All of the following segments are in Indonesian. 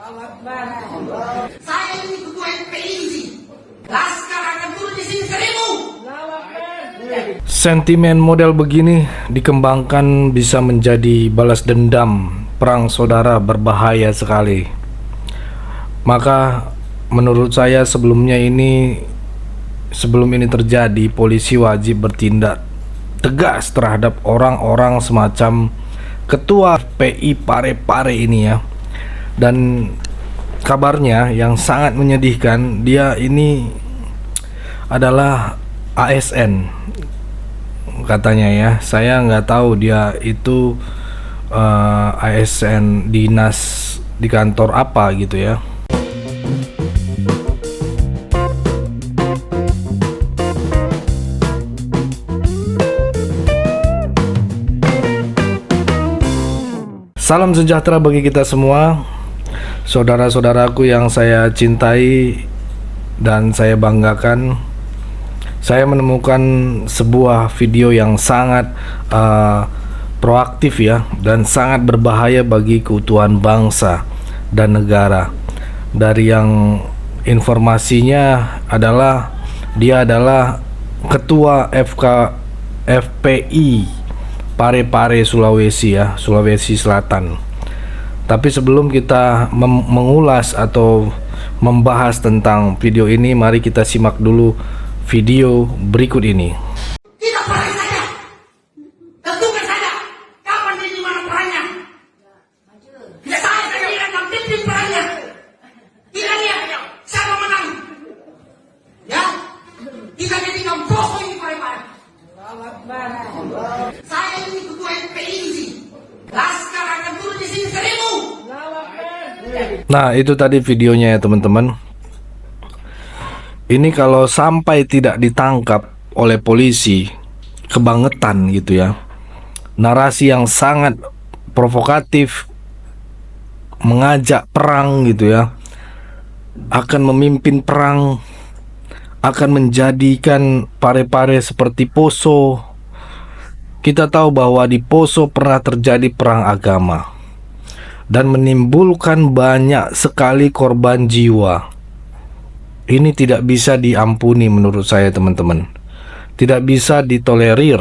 Saya ini ketua FPI. Laskar akan turun di sini 1000. Sentimen model begini dikembangkan bisa menjadi balas dendam. Perang saudara berbahaya sekali. Maka menurut saya sebelum ini terjadi, polisi wajib bertindak tegas terhadap orang-orang semacam ketua FPI Parepare ini ya. Dan kabarnya yang sangat menyedihkan, dia ini adalah ASN katanya ya. Saya nggak tahu dia itu ASN dinas di kantor apa gitu ya. Salam sejahtera bagi kita semua, saudara-saudaraku yang saya cintai dan saya banggakan. Saya menemukan sebuah video yang sangat proaktif ya, dan sangat berbahaya bagi keutuhan bangsa dan negara. Dari yang informasinya adalah dia adalah ketua FPI Parepare Sulawesi ya, Sulawesi Selatan. Tapi sebelum kita mengulas atau membahas tentang video ini, mari kita simak dulu video berikut ini. Kita perang saja. Tentukan saja. Kapan dan di mana perangnya? Tidak saya saja yang akan pimpin perangnya. Tidak dia. Siapa menang? Ya. Kita jadikan pokok ini Parepare. Saya ini ketua FPI. Laskar akan turun di sini 1000. Nah, itu tadi videonya ya teman-teman. Ini kalau sampai tidak ditangkap oleh polisi, kebangetan gitu ya. Narasi yang sangat provokatif, mengajak perang gitu ya. Akan memimpin perang, akan menjadikan Parepare seperti Poso. Kita tahu bahwa di Poso pernah terjadi perang agama dan menimbulkan banyak sekali korban jiwa. Ini tidak bisa diampuni menurut saya teman-teman. Tidak bisa ditolerir.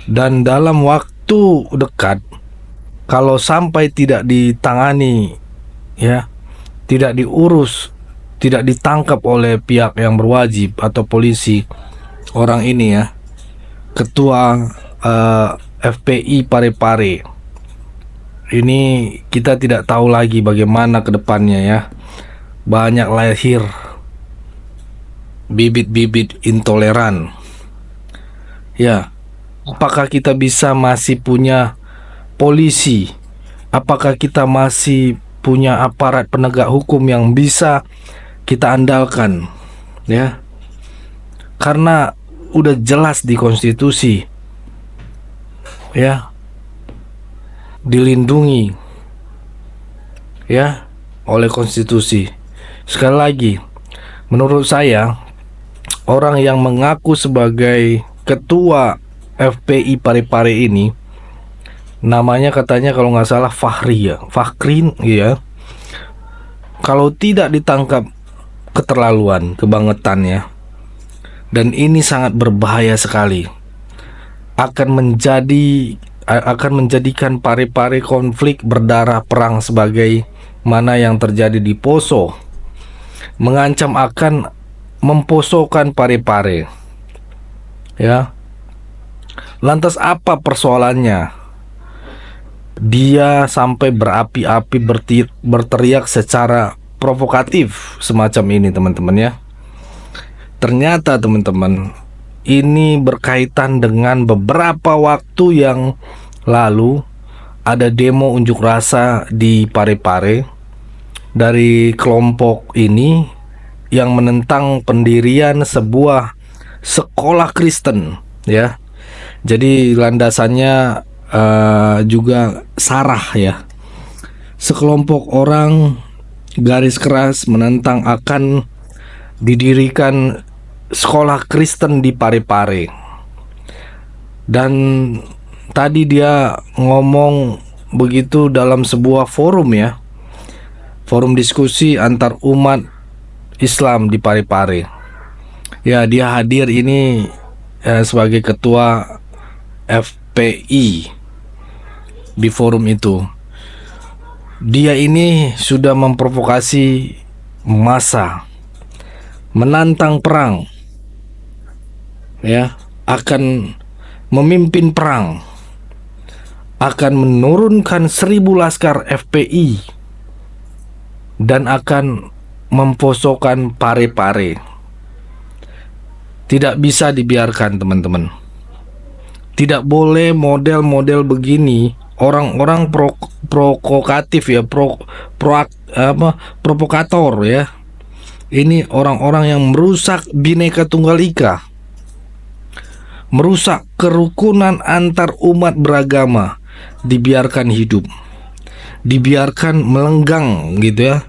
Dan dalam waktu dekat, kalau sampai tidak ditangani ya, tidak diurus, tidak ditangkap oleh pihak yang berwajib atau polisi, orang ini ya, ketua FPI Parepare ini, kita tidak tahu lagi bagaimana ke depannya ya. Banyak lahir bibit-bibit intoleran. Ya, apakah kita masih punya polisi? Apakah kita masih punya aparat penegak hukum yang bisa kita andalkan? Ya. Karena udah jelas di konstitusi. Ya. Dilindungi ya oleh konstitusi. Sekali lagi, menurut saya orang yang mengaku sebagai ketua FPI Parepare ini, namanya katanya kalau nggak salah Fakhrin ya. Kalau tidak ditangkap, keterlaluan, kebangetan ya. Dan ini sangat berbahaya sekali. Akan menjadikan Parepare konflik berdarah, perang sebagai mana yang terjadi di Poso. Mengancam akan memposokan Parepare. Ya. Lantas apa persoalannya? Dia sampai berapi-api berteriak secara provokatif semacam ini teman-teman ya. Ternyata teman-teman, ini berkaitan dengan beberapa waktu yang lalu ada demo unjuk rasa di Parepare dari kelompok ini yang menentang pendirian sebuah sekolah Kristen ya. Jadi landasannya juga sarah ya. Sekelompok orang garis keras menentang akan didirikan sekolah Kristen di Parepare. Dan tadi dia ngomong begitu dalam sebuah forum ya, forum diskusi antar umat Islam di Parepare. Ya, dia hadir ini sebagai ketua FPI di forum itu. Dia ini sudah memprovokasi massa, menantang perang, ya, akan memimpin perang, akan menurunkan 1.000 laskar FPI dan akan memposokkan Parepare. Tidak bisa dibiarkan, teman-teman. Tidak boleh model-model begini, orang-orang provokatif ya, provokator ya. Ini orang-orang yang merusak Bhinneka Tunggal Ika, merusak kerukunan antar umat beragama, dibiarkan hidup, dibiarkan melenggang gitu ya,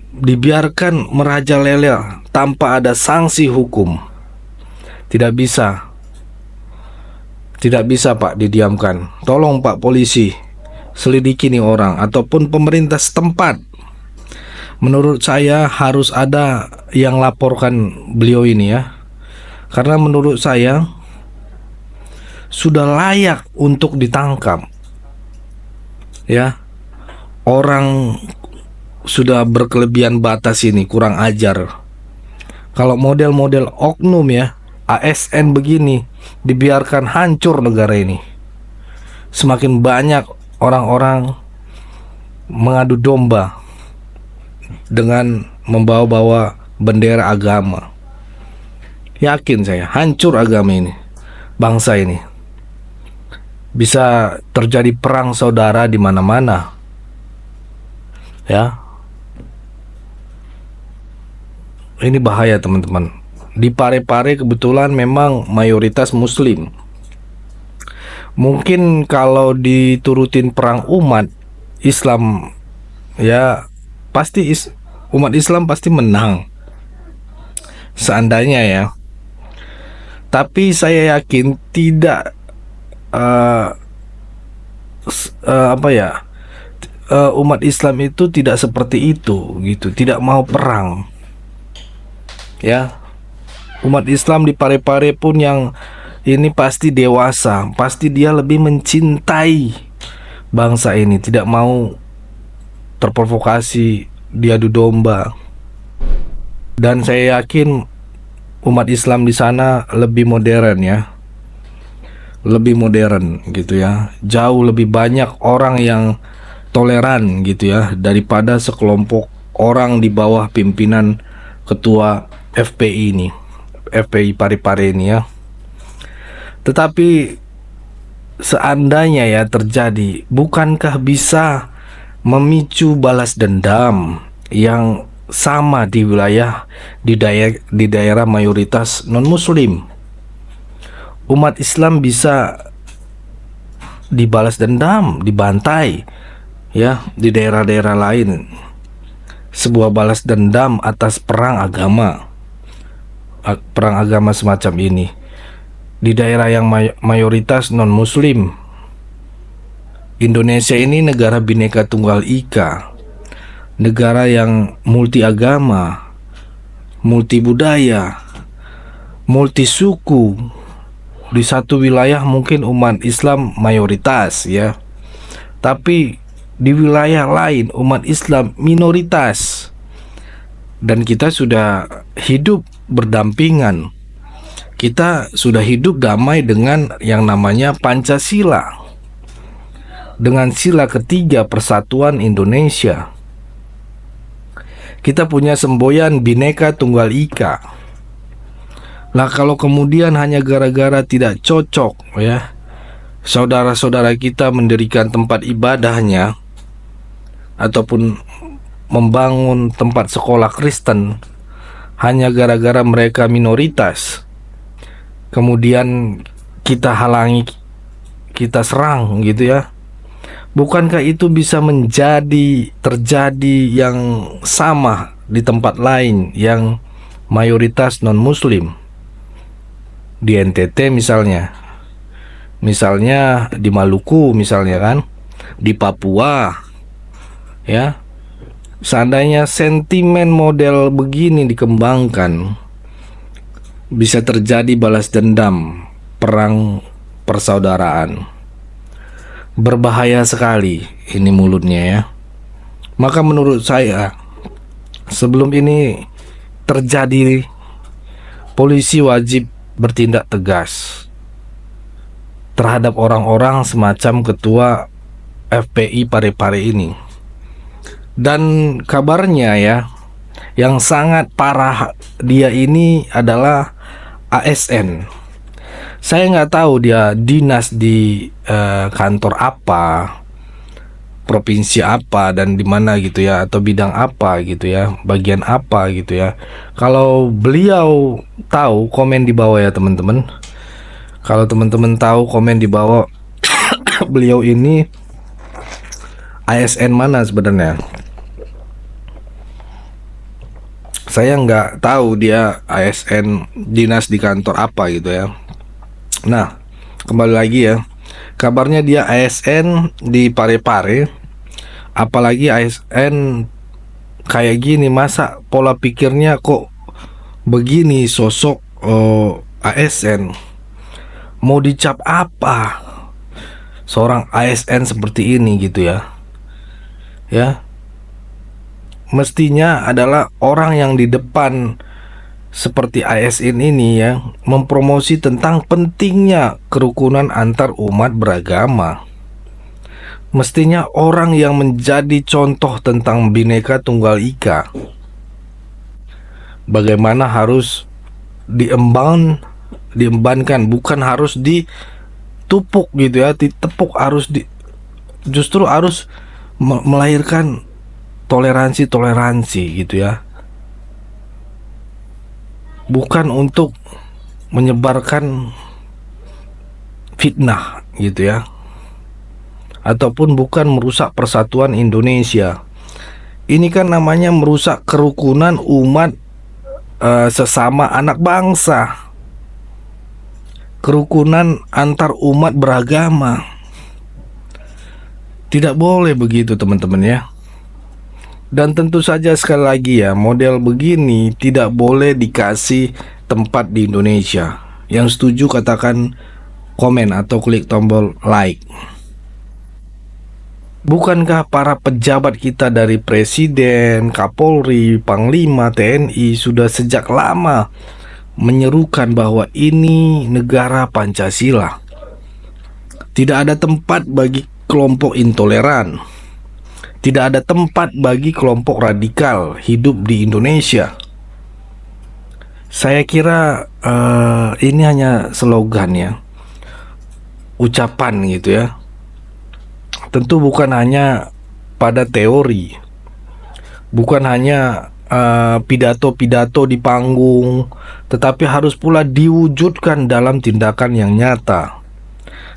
dibiarkan merajalela tanpa ada sanksi hukum. Tidak bisa Pak didiamkan. Tolong Pak polisi, selidiki nih orang, ataupun pemerintah setempat. Menurut saya harus ada yang laporkan beliau ini ya, karena menurut saya sudah layak untuk ditangkap ya. Orang sudah berkelebihan batas ini, kurang ajar. Kalau model-model oknum ya, ASN begini, dibiarkan hancur negara ini. Semakin banyak orang-orang mengadu domba dengan membawa-bawa bendera agama. Yakin saya, hancur agama ini, bangsa ini. Bisa terjadi perang saudara di mana-mana. Ya. Ini bahaya, teman-teman. Di Parepare kebetulan memang mayoritas muslim. Mungkin kalau diturutin perang umat Islam ya, pasti umat Islam pasti menang, seandainya ya. Tapi saya yakin tidak umat Islam itu tidak seperti itu gitu, tidak mau perang ya. Umat Islam di Parepare pun yang ini pasti dewasa, pasti dia lebih mencintai bangsa ini, tidak mau terprovokasi, diadu domba. Dan saya yakin umat Islam di sana lebih modern ya, lebih modern gitu ya, jauh lebih banyak orang yang toleran gitu ya, daripada sekelompok orang di bawah pimpinan ketua FPI ini, FPI Parepare ini ya. Tetapi seandainya ya terjadi, bukankah bisa memicu balas dendam yang sama di wilayah di daerah mayoritas non-muslim? Umat Islam bisa dibalas dendam, dibantai ya di daerah-daerah lain. Sebuah balas dendam atas perang agama semacam ini di daerah yang mayoritas non-muslim. Indonesia ini negara Bhinneka Tunggal Ika, negara yang multi agama, multi budaya, multi suku. Di satu wilayah mungkin umat Islam mayoritas ya, tapi di wilayah lain umat Islam minoritas. Dan kita sudah hidup berdampingan, kita sudah hidup damai dengan yang namanya Pancasila, dengan sila ketiga Persatuan Indonesia. Kita punya semboyan Bhinneka Tunggal Ika. Nah, kalau kemudian hanya gara-gara tidak cocok ya, saudara-saudara kita mendirikan tempat ibadahnya ataupun membangun tempat sekolah Kristen hanya gara-gara mereka minoritas, kemudian kita halangi, kita serang gitu ya. Bukankah itu bisa terjadi yang sama di tempat lain yang mayoritas non-muslim? Di NTT misalnya di Maluku misalnya kan, di Papua ya, Seandainya sentimen model begini dikembangkan, bisa terjadi balas dendam, perang persaudaraan. Berbahaya sekali ini mulutnya ya. Maka menurut saya, sebelum ini terjadi, polisi wajib bertindak tegas terhadap orang-orang semacam ketua FPI Parepare ini. Dan kabarnya ya, yang sangat parah dia ini adalah ASN. Saya nggak tahu dia dinas di kantor apa, provinsi apa, dan di mana gitu ya, atau bidang apa gitu ya, bagian apa gitu ya. Kalau beliau tahu, komen di bawah ya teman-teman. Kalau teman-teman tahu, komen di bawah. Beliau ini ASN mana sebenarnya? Saya nggak tahu dia ASN dinas di kantor apa gitu ya. Nah, kembali lagi ya. Kabarnya dia ASN di Parepare. Apalagi ASN kayak gini, masa pola pikirnya kok begini sosok ASN? Mau dicap apa seorang ASN seperti ini gitu ya? Ya. Mestinya adalah orang yang di depan seperti ASN ini ya, mempromosi tentang pentingnya kerukunan antar umat beragama. Mestinya orang yang menjadi contoh tentang Bhinneka Tunggal Ika. Bagaimana harus diembankan, bukan harus ditupuk gitu ya, ditepuk, justru harus melahirkan toleransi gitu ya. Bukan untuk menyebarkan fitnah gitu ya. Ataupun bukan merusak persatuan Indonesia. Ini kan namanya merusak kerukunan umat sesama anak bangsa. Kerukunan antar umat beragama. Tidak boleh begitu teman-teman ya. Dan tentu saja sekali lagi ya, model begini tidak boleh dikasih tempat di Indonesia. Yang setuju katakan komen atau klik tombol like. Bukankah para pejabat kita dari Presiden, Kapolri, Panglima, TNI sudah sejak lama menyerukan bahwa ini negara Pancasila? Tidak ada tempat bagi kelompok intoleran. Tidak ada tempat bagi kelompok radikal hidup di Indonesia. Saya kira ini hanya slogan ya, ucapan gitu ya. Tentu bukan hanya pada teori, bukan hanya pidato-pidato di panggung, tetapi harus pula diwujudkan dalam tindakan yang nyata.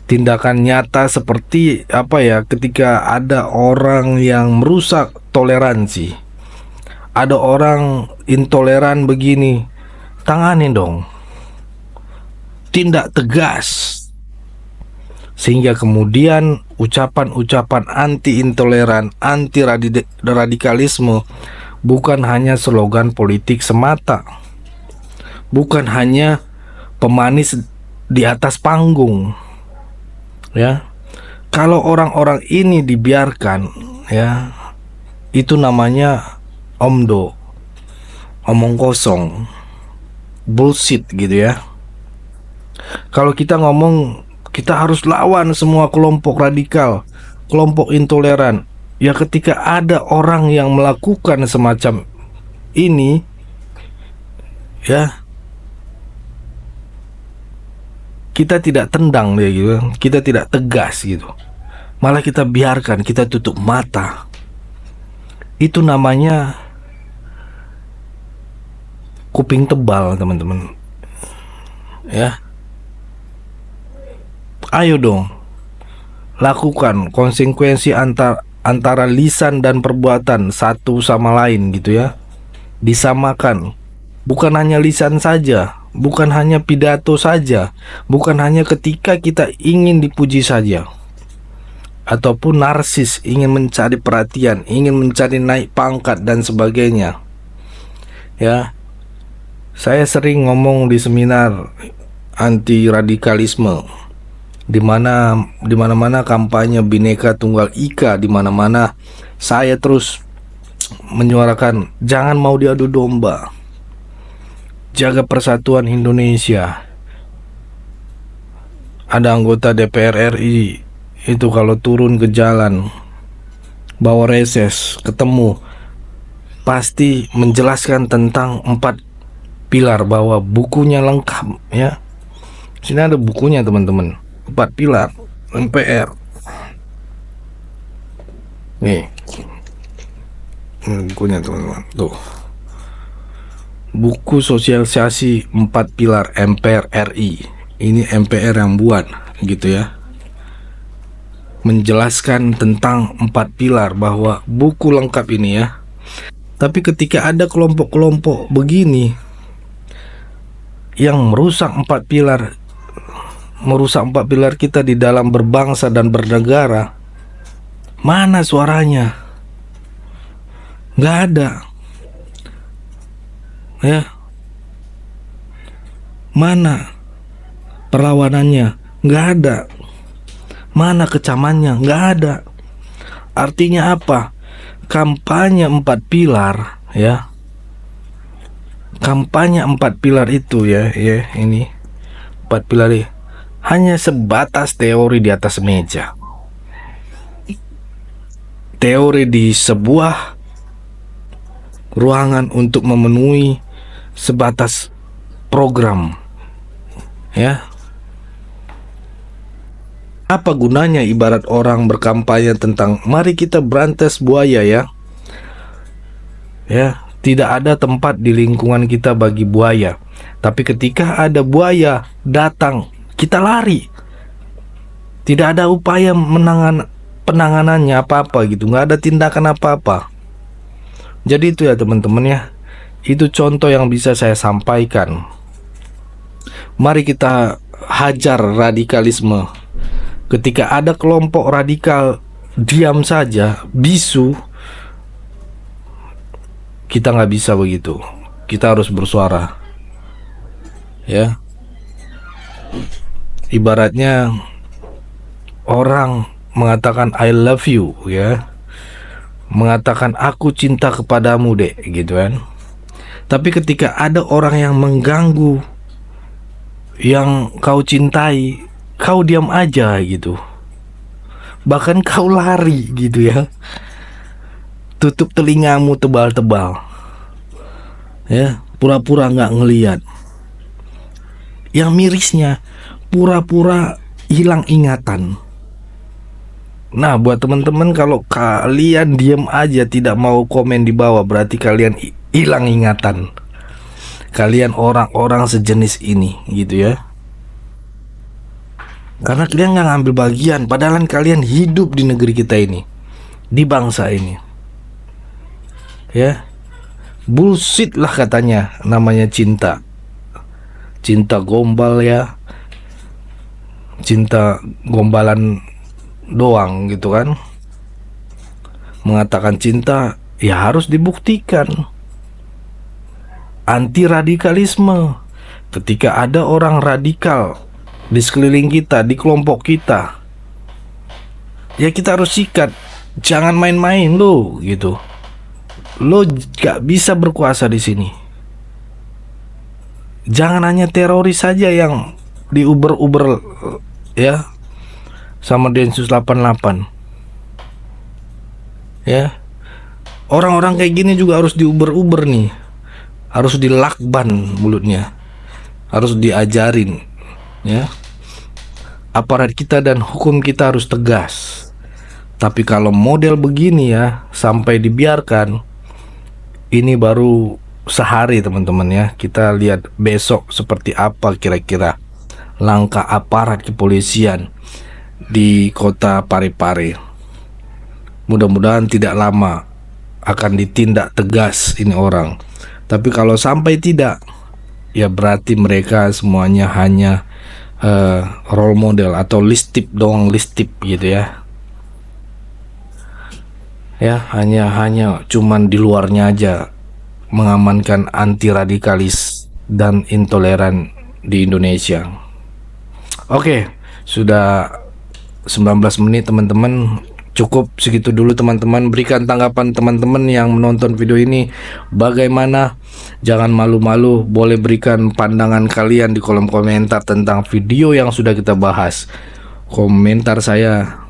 Tindakan nyata seperti apa ya, ketika ada orang yang merusak toleransi, ada orang intoleran begini, tanganin dong, tindak tegas. Sehingga kemudian ucapan-ucapan anti intoleran, anti radikalisme bukan hanya slogan politik semata, bukan hanya pemanis di atas panggung. Ya, kalau orang-orang ini dibiarkan, ya, itu namanya omdo, omong kosong, bullshit gitu ya. Kalau kita ngomong kita harus lawan semua kelompok radikal, kelompok intoleran, ya ketika ada orang yang melakukan semacam ini, ya, kita tidak tendang dia gitu, kita tidak tegas gitu, malah kita biarkan, kita tutup mata. Itu namanya kuping tebal teman-teman. Ya, ayo dong, lakukan konsekuensi antara lisan dan perbuatan satu sama lain gitu ya, disamakan. Bukan hanya lisan saja, bukan hanya pidato saja, bukan hanya ketika kita ingin dipuji saja. ataupun narsis, ingin mencari perhatian, ingin mencari naik pangkat dan sebagainya. Ya, saya sering ngomong di seminar anti radikalisme, di mana-mana kampanye Bhinneka Tunggal Ika, di mana-mana saya terus menyuarakan jangan mau diadu domba, jaga persatuan Indonesia. Ada anggota DPR RI itu kalau turun ke jalan bawa reses, ketemu, pasti menjelaskan tentang 4 pilar, bahwa bukunya lengkap ya. Sini ada bukunya teman-teman, 4 pilar MPR. Nih, bukunya teman-teman, tuh. Buku sosialisasi 4 pilar MPR RI. Ini MPR yang buat gitu ya. Menjelaskan tentang 4 pilar, bahwa buku lengkap ini ya. Tapi ketika ada kelompok-kelompok begini yang merusak 4 pilar, kita di dalam berbangsa dan bernegara, mana suaranya? Nggak ada ya. Mana perlawanannya? Nggak ada. Mana kecamannya? Nggak ada. Artinya apa? Kampanye 4 pilar ya. Kampanye 4 pilar itu ya, ini 4 pilar ini hanya sebatas teori di atas meja. Teori di sebuah ruangan untuk memenuhi sebatas program ya. Apa gunanya ibarat orang berkampanye tentang mari kita berantas buaya ya. Ya, tidak ada tempat di lingkungan kita bagi buaya. Tapi ketika ada buaya datang, kita lari. Tidak ada upaya penanganannya apa-apa gitu, nggak ada tindakan apa-apa. Jadi itu ya teman-teman ya, itu contoh yang bisa saya sampaikan. Mari kita hajar radikalisme. Ketika ada kelompok radikal diam saja, bisu, kita nggak bisa begitu. Kita harus bersuara ya. Ibaratnya orang mengatakan I love you ya, mengatakan aku cinta kepadamu dek gitu kan. Tapi ketika ada orang yang mengganggu yang kau cintai, kau diam aja gitu, bahkan kau lari gitu ya, tutup telingamu tebal-tebal ya, pura-pura nggak ngeliat. Yang mirisnya, pura-pura hilang ingatan. Nah, buat teman-teman, kalau kalian diam aja tidak mau komen di bawah, berarti kalian hilang ingatan. Kalian orang-orang sejenis ini gitu ya. Karena kalian nggak ngambil bagian, padahal kalian hidup di negeri kita ini, di bangsa ini ya. Bullshit lah katanya namanya cinta. Cinta gombal ya, cinta gombalan doang gitu kan. Mengatakan cinta ya harus dibuktikan. Anti radikalisme, ketika ada orang radikal di sekeliling kita, di kelompok kita, ya kita harus sikat. Jangan main-main lo gitu. Lo gak bisa berkuasa di sini. Jangan hanya teroris saja yang diuber-uber ya sama Densus 88 ya. Orang-orang kayak gini juga harus diuber-uber nih, harus dilakban mulutnya, harus diajarin ya. Aparat kita dan hukum kita harus tegas. Tapi kalau model begini ya sampai dibiarkan, ini baru sehari teman-teman ya. Kita lihat besok seperti apa kira-kira langkah aparat kepolisian di kota Parepare. Mudah-mudahan tidak lama akan ditindak tegas ini orang. Tapi kalau sampai tidak, ya berarti mereka semuanya hanya role model atau listip doang, listip gitu ya. ya, hanya cuman di luarnya aja mengamankan anti radikalis dan intoleran di Indonesia. Oke, sudah 19 menit teman-teman. Cukup segitu dulu teman-teman. Berikan tanggapan teman-teman yang menonton video ini bagaimana. Jangan malu-malu, boleh berikan pandangan kalian di kolom komentar tentang video yang sudah kita bahas. Komentar saya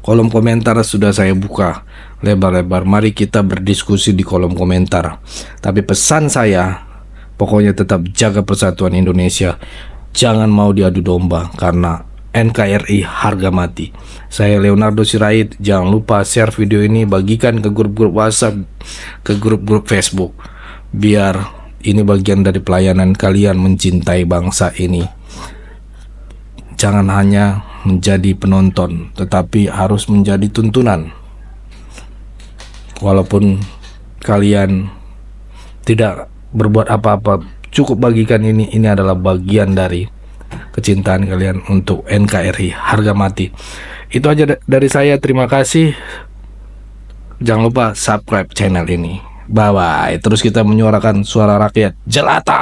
kolom komentar sudah saya buka lebar-lebar. Mari kita berdiskusi di kolom komentar. Tapi pesan saya, pokoknya tetap jaga persatuan Indonesia. Jangan mau diadu domba, karena NKRI harga mati. Saya Leonardo Sirait. Jangan lupa share video ini, bagikan ke grup-grup WhatsApp, ke grup-grup Facebook, biar ini bagian dari pelayanan kalian mencintai bangsa ini. Jangan hanya menjadi penonton, tetapi harus menjadi tuntunan. Walaupun kalian tidak berbuat apa-apa, cukup bagikan ini adalah bagian dari kecintaan kalian untuk NKRI harga mati. Itu aja dari saya. Terima kasih. Jangan lupa subscribe channel ini. Bye bye. Terus kita menyuarakan suara rakyat jelata.